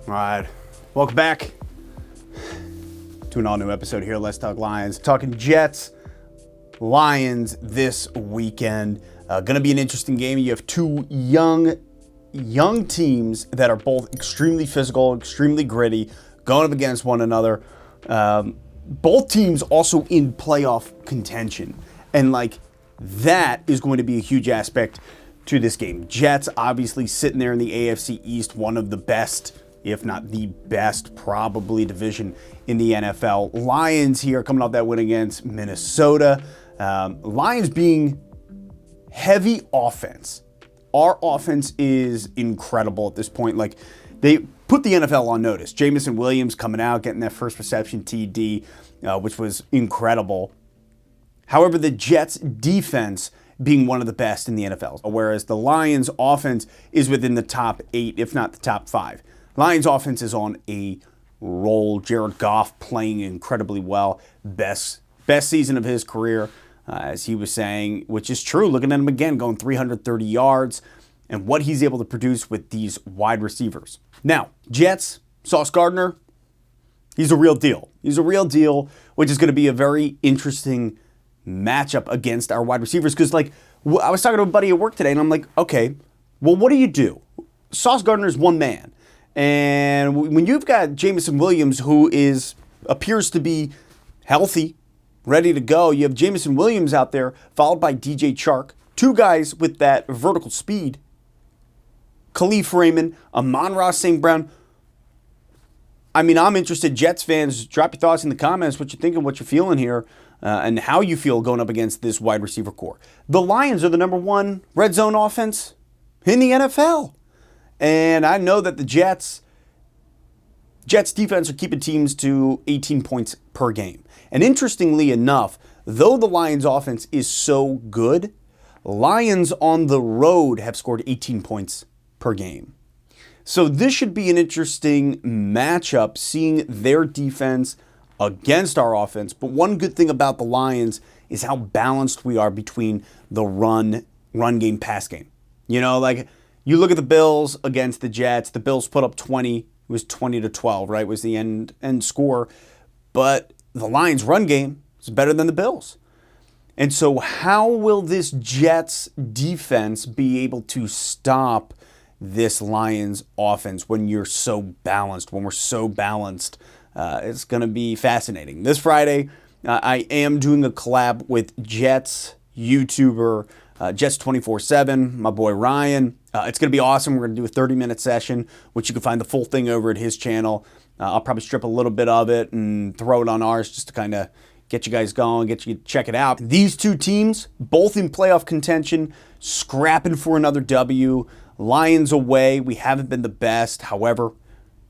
All right, welcome back to an all-new episode here. Let's Talk Lions. Talking Jets, Lions this weekend. Going to be an interesting game. You have two young teams that are both extremely physical, extremely gritty, going up against one another. Both teams also in playoff contention, and that is going to be a huge aspect to this game. Jets obviously sitting there in the AFC East, one of the best, if not the best, probably division in the NFL. Lions here coming off that win against Minnesota. Lions being heavy offense. Our offense is incredible at this point. They put the NFL on notice. Quinnen Williams coming out, getting that first reception TD, which was incredible. However, the Jets defense being one of the best in the NFL, whereas the Lions offense is within the top 8, if not the top 5. Lions offense is on a roll. Jared Goff playing incredibly well. Best season of his career, as he was saying, which is true. Looking at him again, going 330 yards, and what he's able to produce with these wide receivers. Now, Jets, Sauce Gardner, he's a real deal. He's a real deal, which is going to be a very interesting matchup against our wide receivers. Because, I was talking to a buddy at work today, and I'm like, okay, well, what do you do? Sauce Gardner's one man. And when you've got Quinnen Williams, who appears to be healthy, ready to go, you have Quinnen Williams out there, followed by DJ Chark, two guys with that vertical speed. Khalif Raymond, Amon-Ra St. Brown. I mean, I'm interested. Jets fans, drop your thoughts in the comments, what you're thinking, what you're feeling here, and how you feel going up against this wide receiver core. The Lions are the number 1 red zone offense in the NFL. And I know that the Jets defense are keeping teams to 18 points per game. And interestingly enough, though the Lions offense is so good, Lions on the road have scored 18 points per game. So this should be an interesting matchup, seeing their defense against our offense. But one good thing about the Lions is how balanced we are between the run game, pass game. You look at the Bills against the Jets. The Bills put up 20. It was 20-12, right? Was the end score. But the Lions' run game is better than the Bills. And so how will this Jets defense be able to stop this Lions offense when you're so balanced, when we're so balanced? It's going to be fascinating. This Friday, I am doing a collab with Jets YouTuber, Jets 24/7, my boy Ryan. It's going to be awesome. We're going to do a 30-minute session, which you can find the full thing over at his channel. I'll probably strip a little bit of it and throw it on ours just to kind of get you guys going, get you to check it out. These two teams, both in playoff contention, scrapping for another W. Lions away. We haven't been the best. However,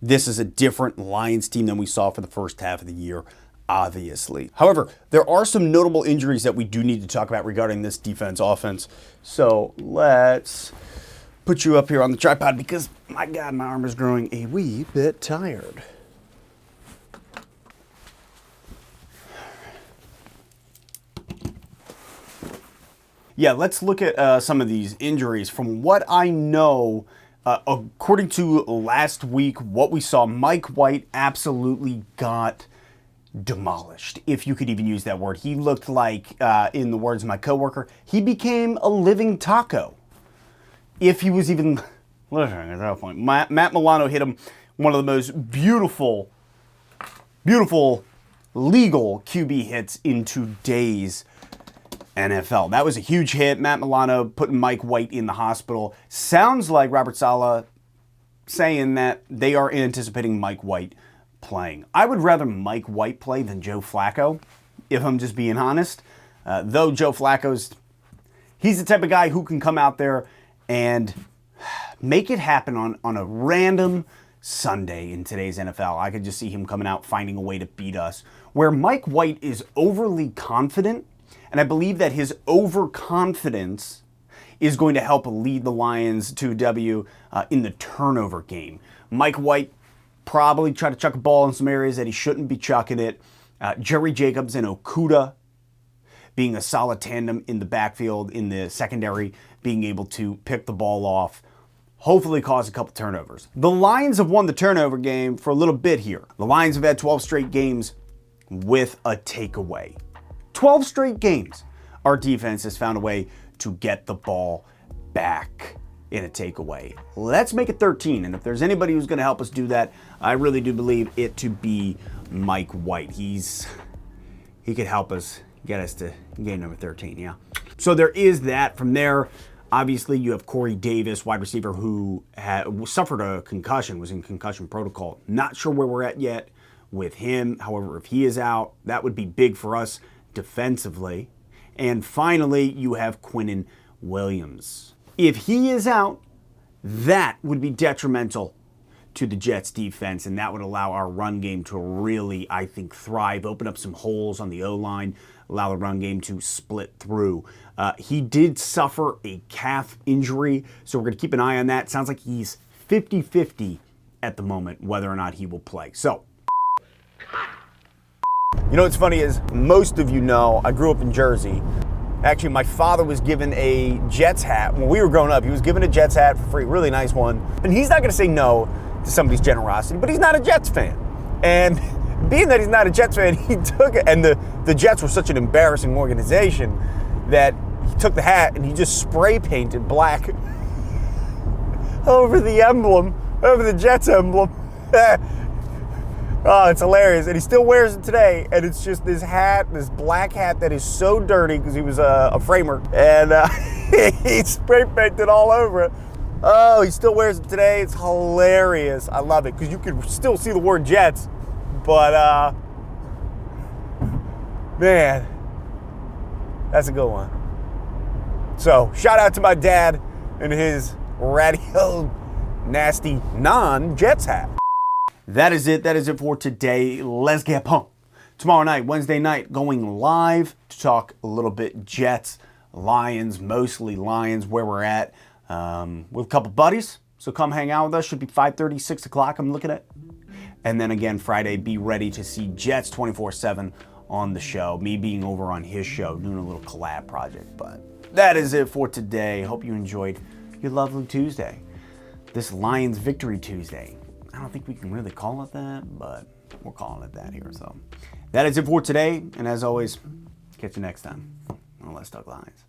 this is a different Lions team than we saw for the first half of the year, obviously. However, there are some notable injuries that we do need to talk about regarding this offense. So let's put you up here on the tripod because, my God, my arm is growing a wee bit tired. Yeah, let's look at some of these injuries. From what I know, according to last week, what we saw, Mike White absolutely got demolished, if you could even use that word. He looked like, in the words of my coworker, he became a living taco. If he was even living at that point. Matt Milano hit him one of the most beautiful legal QB hits in today's NFL. That was a huge hit. Matt Milano putting Mike White in the hospital. Sounds like Robert Saleh saying that they are anticipating Mike White playing. I would rather Mike White play than Joe Flacco, if I'm just being honest. Though Joe he's the type of guy who can come out there and make it happen on a random Sunday in today's NFL. I could just see him coming out, finding a way to beat us. Where Mike White is overly confident, and I believe that his overconfidence is going to help lead the Lions to a W in the turnover game. Mike White probably tried to chuck a ball in some areas that he shouldn't be chucking it. Jerry Jacobs and Okudah being a solid tandem in the backfield, in the secondary, being able to pick the ball off. hopefully cause a couple turnovers. The Lions have won the turnover game for a little bit here. The Lions have had 12 straight games with a takeaway. 12 straight games. Our defense has found a way to get the ball back in a takeaway. Let's make it 13. And if there's anybody who's going to help us do that, I really do believe it to be Mike White. He could help us get us to game number 13, yeah. So there is that. From there, obviously, you have Corey Davis, wide receiver, who suffered a concussion, was in concussion protocol. Not sure where we're at yet with him. However, if he is out, that would be big for us defensively. And finally, you have Quinnen Williams. If he is out, that would be detrimental to the Jets defense, and that would allow our run game to really, I think, thrive, open up some holes on the O-line, allow the run game to split through. He did suffer a calf injury, so we're going to keep an eye on that. Sounds like he's 50-50 at the moment, whether or not he will play. So, you know what's funny is, most of you know, I grew up in Jersey. Actually, my father was given a Jets hat. When we were growing up, he was given a Jets hat for free, really nice one. And he's not going to say no to somebody's generosity, but he's not a Jets fan. And being that he's not a Jets fan, he took it. And the Jets were such an embarrassing organization that he took the hat and he just spray painted black over the emblem, over the Jets emblem. Oh, it's hilarious. And he still wears it today. And it's just this hat, this black hat that is so dirty because he was a framer. And he spray painted all over it. Oh, he still wears it today. It's hilarious. I love it because you can still see the word Jets. But, man, that's a good one. So, shout out to my dad and his radio nasty non-Jets hat. That is it. That is it for today. Let's get pumped. Tomorrow night, Wednesday night, going live to talk a little bit Jets, Lions, mostly Lions, where we're at with a couple buddies. So come hang out with us. Should be 5:30, 6 o'clock I'm looking at. And then again, Friday, be ready to see Jets 24/7 on the show. Me being over on his show, doing a little collab project. But that is it for today. Hope you enjoyed your lovely Tuesday. This Lions Victory Tuesday. I don't think we can really call it that, but we're calling it that here. So that is it for today. And as always, catch you next time on Let's Talk Lions.